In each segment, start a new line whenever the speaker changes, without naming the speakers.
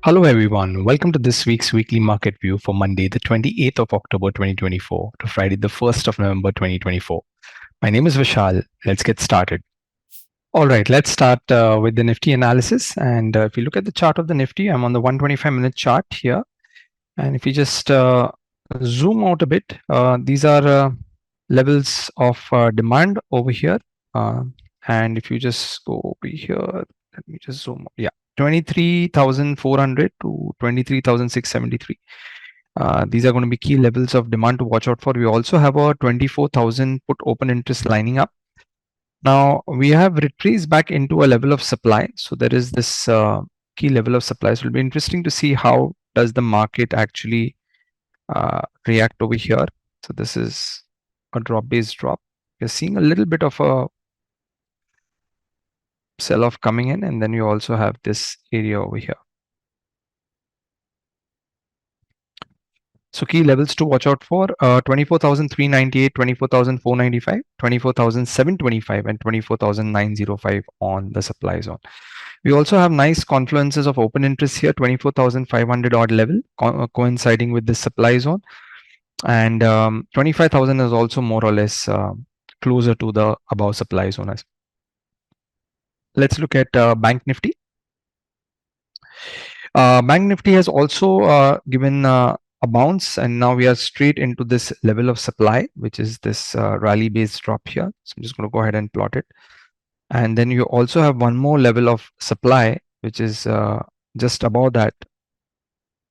Hello everyone, welcome to this week's weekly market view for Monday, the 28th of October 2024 to Friday, the 1st of November 2024. My name is Vishal. Let's get started. All right, let's start with the Nifty analysis. And if you look at the chart of the Nifty, I'm on the 125-minute chart here. And if you just zoom out a bit, these are levels of demand over here. Uh, and if you just go over here, let me just zoom out. Yeah, 23,400 to 23,673. These are going to be key levels of demand to watch out for. We also have a 24,000 put open interest lining up. Now we have retraced back into a level of supply. So there is this key level of supply. So it'll be interesting to see how does the market actually react over here. So this is a drop based drop. You're seeing a little bit of a sell off coming in, and then you also have this area over here. So key levels to watch out for 24,398, 24,495, 24,725 and 24,905 on the supply zone. We also have nice confluences of open interest here, 24,500 odd level coinciding with the supply zone, and 25,000 is also more or less closer to the above supply zone. Let's look at Bank Nifty. Bank Nifty has also given a bounce, and now we are straight into this level of supply, which is this rally based drop here. So I'm just going to go ahead and plot it. And then you also have one more level of supply, which is just above that,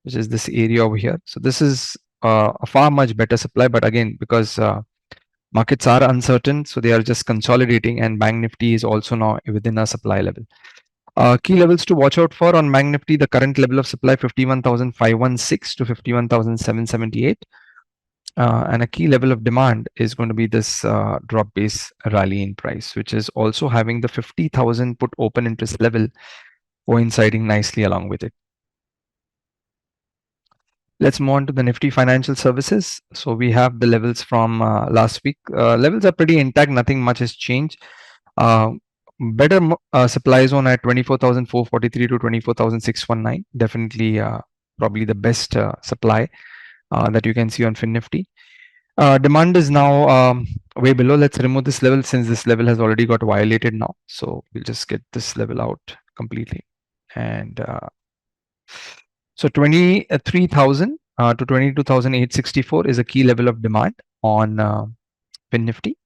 which is this area over here. So this is a far much better supply, but again, because markets are uncertain, so they are just consolidating, and Bank Nifty is also now within a supply level. Key levels to watch out for on Bank Nifty: the current level of supply 51,516 to 51,778, and a key level of demand is going to be this drop base rally in price, which is also having the 50,000 put open interest level coinciding nicely along with it. Let's move on to the Nifty Financial Services. So we have the levels from last week. Levels are pretty intact. Nothing much has changed. Better supply zone at 24,443 to 24,619. Definitely, probably the best supply that you can see on Finnifty. Demand is now way below. Let's remove this level since this level has already got violated now. So we'll just get this level out completely. And so 23,000 to 22,864 is a key level of demand on Finnifty,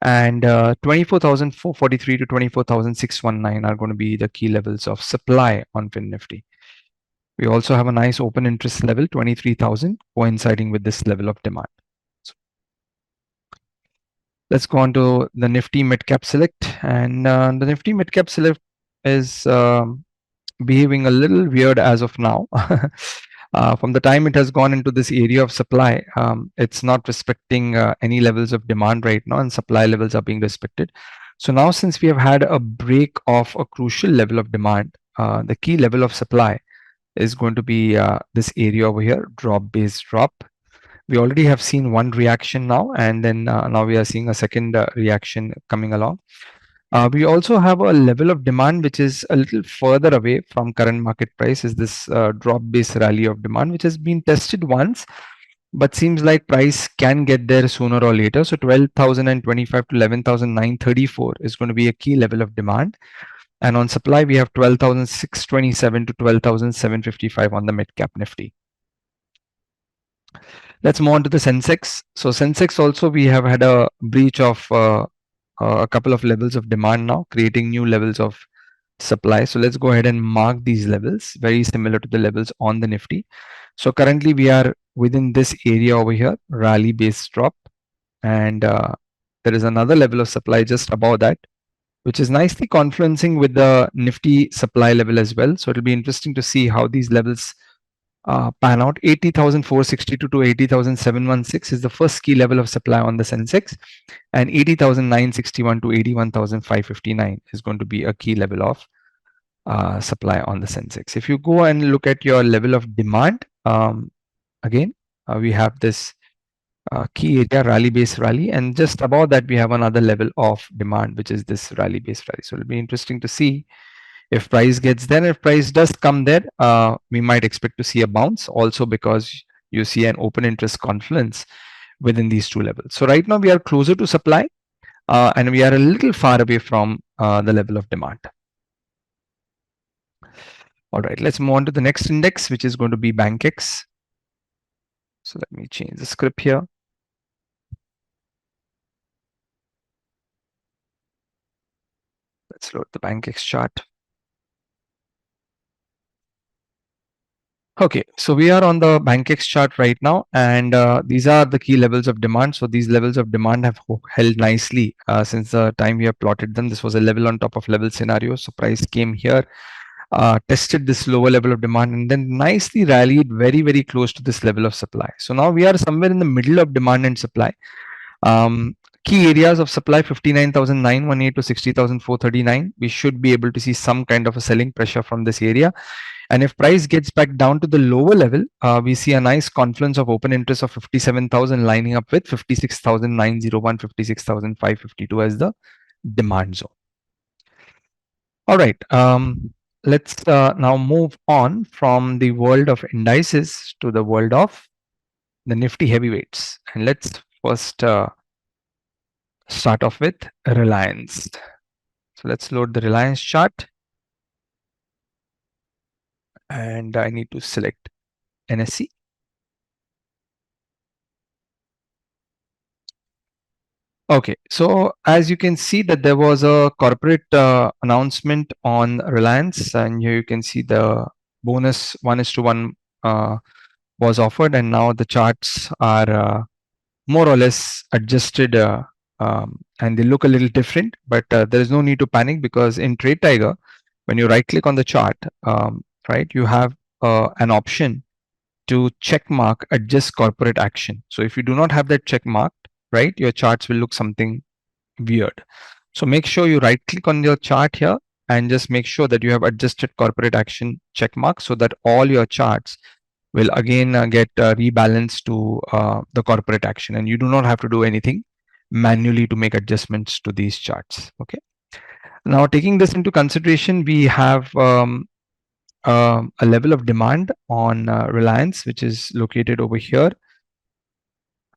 and 24,443 to 24,619 are going to be the key levels of supply on Finnifty. We also have a nice open interest level, 23,000, coinciding with this level of demand. So let's go on to the Nifty MidCap Select, and the Nifty MidCap Select is behaving a little weird as of now. From the time it has gone into this area of supply, it's not respecting any levels of demand right now, and supply levels are being respected. So now, since we have had a break of a crucial level of demand, the key level of supply is going to be this area over here, drop based drop. We already have seen one reaction now, and then now we are seeing a second reaction coming along. We also have a level of demand which is a little further away from current market price, is this drop based rally of demand, which has been tested once, but seems like price can get there sooner or later. So 12,025 to 11,934 is going to be a key level of demand. And on supply, we have 12,627 to 12,755 on the MidCap Nifty. Let's move on to the Sensex. So Sensex also, we have had a breach of a couple of levels of demand now, creating new levels of supply. So let's go ahead and mark these levels, very similar to the levels on the Nifty. So currently we are within this area over here, rally based drop, and there is another level of supply just above that, which is nicely confluencing with the Nifty supply level as well. So it'll be interesting to see how these levels pan out. 80,462 to 80,716 is the first key level of supply on the Sensex, and 80,961 to 81,559 is going to be a key level of supply on the Sensex. If you go and look at your level of demand, again, we have this key area, rally based rally, and just above that we have another level of demand, which is this rally based rally. So it'll be interesting to see If price gets there, if price does come there, we might expect to see a bounce also, because you see an open interest confluence within these two levels. So right now we are closer to supply, and we are a little far away from the level of demand. All right, let's move on to the next index, which is going to be Bankex. So let me change the script here. Let's load the Bankex chart. Okay, so we are on the Bankex chart right now, and these are the key levels of demand. So these levels of demand have held nicely since the time we have plotted them. This was a level on top of level scenario. So price came here, tested this lower level of demand, and then nicely rallied very, very close to this level of supply. So now we are somewhere in the middle of demand and supply. Key areas of supply 59,918 to 60,439. We should be able to see some kind of a selling pressure from this area. And if price gets back down to the lower level, we see a nice confluence of open interest of 57,000 lining up with 56,901, 56,552 as the demand zone. All right, let's now move on from the world of indices to the world of the Nifty heavyweights. And let's first start off with Reliance. So let's load the Reliance chart. And I need to select NSE. Okay, so as you can see that there was a corporate announcement on Reliance, and here you can see the bonus 1:1 was offered, and now the charts are more or less adjusted, and they look a little different, but there is no need to panic, because in Trade Tiger, when you right click on the chart, right, you have an option to check mark adjust corporate action. So if you do not have that check marked, right, your charts will look something weird. So make sure you right click on your chart here and just make sure that you have adjusted corporate action check mark, so that all your charts will again get rebalanced to the corporate action, and you do not have to do anything manually to make adjustments to these charts. Okay. Now taking this into consideration, we have a level of demand on Reliance, which is located over here.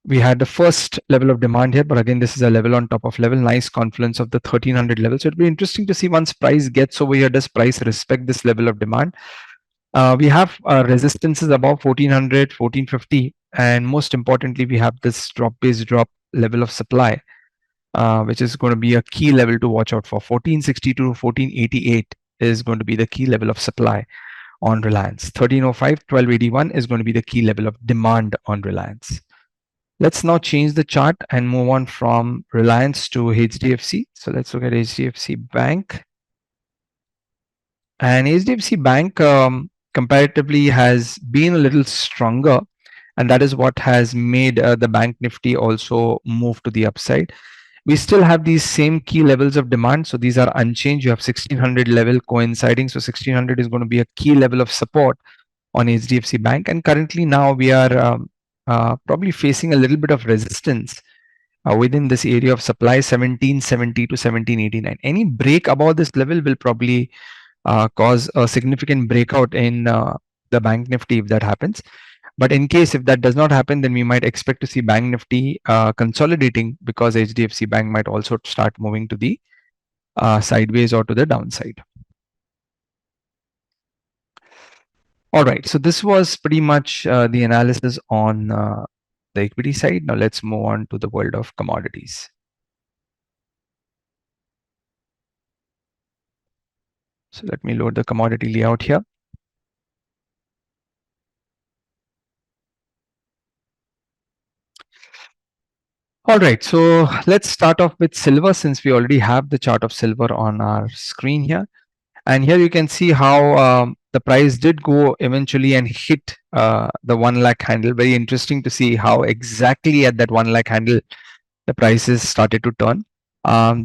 We had the first level of demand here, but again, this is a level on top of level, nice confluence of the 1300 level. So it'll be interesting to see once price gets over here, does price respect this level of demand? We have resistances above 1400, 1450, and most importantly, we have this drop-based drop level of supply, which is going to be a key level to watch out for. 1462 to 1488 is going to be the key level of supply on Reliance. 1305, 1281 is going to be the key level of demand on Reliance. Let's now change the chart and move on from Reliance to HDFC. So let's look at HDFC Bank. And HDFC Bank comparatively has been a little stronger, and that is what has made the Bank Nifty also move to the upside. We still have these same key levels of demand, so these are unchanged. You have 1600 level coinciding, so 1600 is going to be a key level of support on HDFC Bank, and currently now we are probably facing a little bit of resistance within this area of supply 1770 to 1789. Any break above this level will probably cause a significant breakout in the Bank Nifty if that happens. But in case if that does not happen, then we might expect to see Bank Nifty consolidating, because HDFC Bank might also start moving to the sideways or to the downside. All right, so this was pretty much the analysis on the equity side. Now let's move on to the world of commodities. So let me load the commodity layout here. All right, so let's start off with silver, since we already have the chart of silver on our screen here. And here you can see how the price did go eventually and hit the 1 lakh handle. Very interesting to see how exactly at that 1 lakh handle the prices started to turn.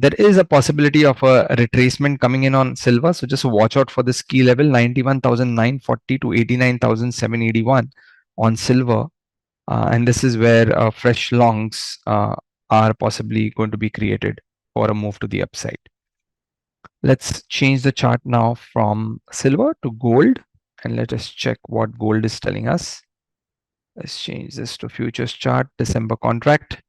There is a possibility of a retracement coming in on silver. So just watch out for this key level 91,940 to 89,781 on silver. And this is where fresh longs are possibly going to be created for a move to the upside. Let's change the chart now from silver to gold, and let us check what gold is telling us. Let's change this to futures chart, December contract.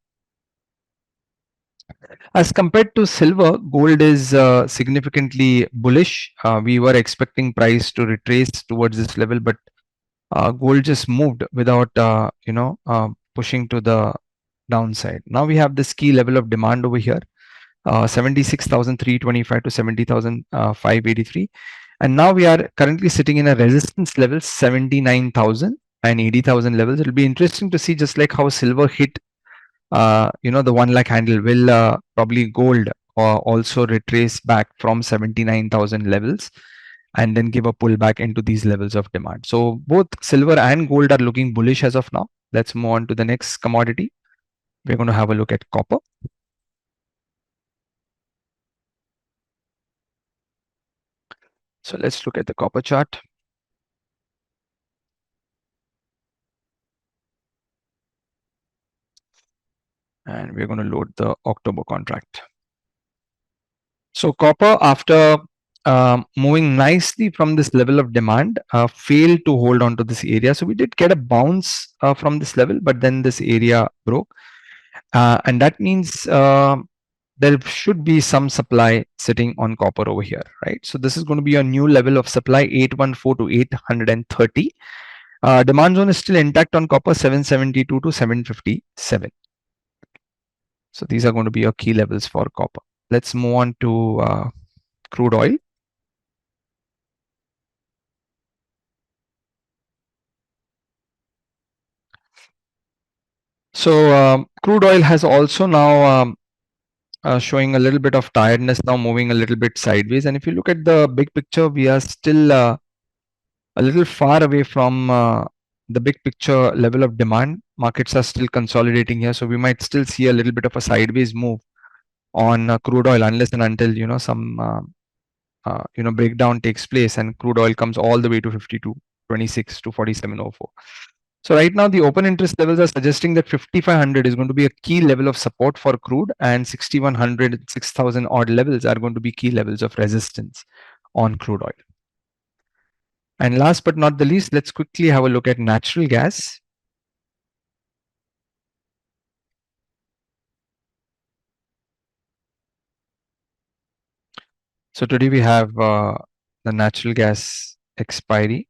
As compared to silver, gold is significantly bullish. We were expecting price to retrace towards this level, but gold just moved without pushing to the downside. Now we have this key level of demand over here, 76,325 to 70,583, and now we are currently sitting in a resistance level 79,000 and 80,000 levels. It'll be interesting to see, just like how silver hit the 1 lakh handle, will probably gold also retrace back from 79,000 levels and then give a pullback into these levels of demand. So both silver and gold are looking bullish as of now. Let's move on to the next commodity. We're going to have a look at copper. So let's look at the copper chart. And we're going to load the October contract. So copper, after moving nicely from this level of demand, failed to hold on to this area. So we did get a bounce from this level, but then this area broke. And that means there should be some supply sitting on copper over here, right? So this is going to be a new level of supply, 814 to 830. Demand zone is still intact on copper, 772 to 757. So these are going to be your key levels for copper. Let's move on to crude oil. So crude oil has also now showing a little bit of tiredness, now moving a little bit sideways. And if you look at the big picture, we are still a little far away from the big picture level of demand. Markets are still consolidating here, so we might still see a little bit of a sideways move on crude oil, unless and until some breakdown takes place and crude oil comes all the way to 52.26 to 47.04. So right now the open interest levels are suggesting that 5,500 is going to be a key level of support for crude, and 6,100, 6,000 odd levels are going to be key levels of resistance on crude oil. And last but not the least, let's quickly have a look at natural gas. So today we have the natural gas expiry.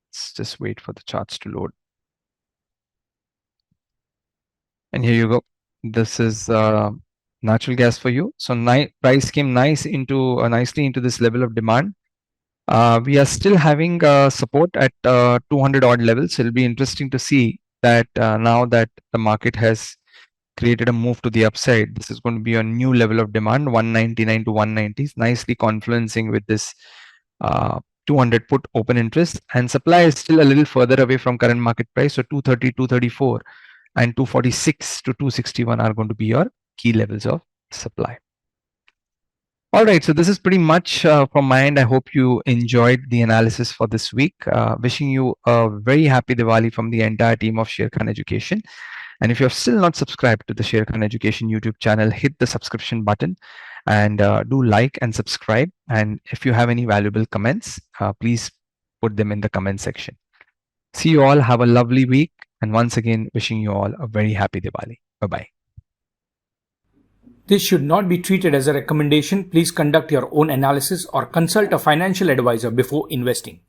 Let's just wait for the charts to load. And here you go. This is natural gas for you. So price came nicely into this level of demand. We are still having support at 200 odd levels. It'll be interesting to see that now that the market has created a move to the upside, this is going to be a new level of demand, 199 to 190, nicely confluencing with this 200 put open interest, and supply is still a little further away from current market price. So 230, 234 and 246 to 261 are going to be your key levels of supply. All right, so this is pretty much from my end. I hope you enjoyed the analysis for this week. Wishing you a very happy Diwali from the entire team of Sher Khan Education. And if you're still not subscribed to the Sher Khan Education YouTube channel, hit the subscription button and do like and subscribe. And if you have any valuable comments, please put them in the comment section. See you all. Have a lovely week. And once again, wishing you all a very happy Diwali. Bye-bye.
This should not be treated as a recommendation. Please conduct your own analysis or consult a financial advisor before investing.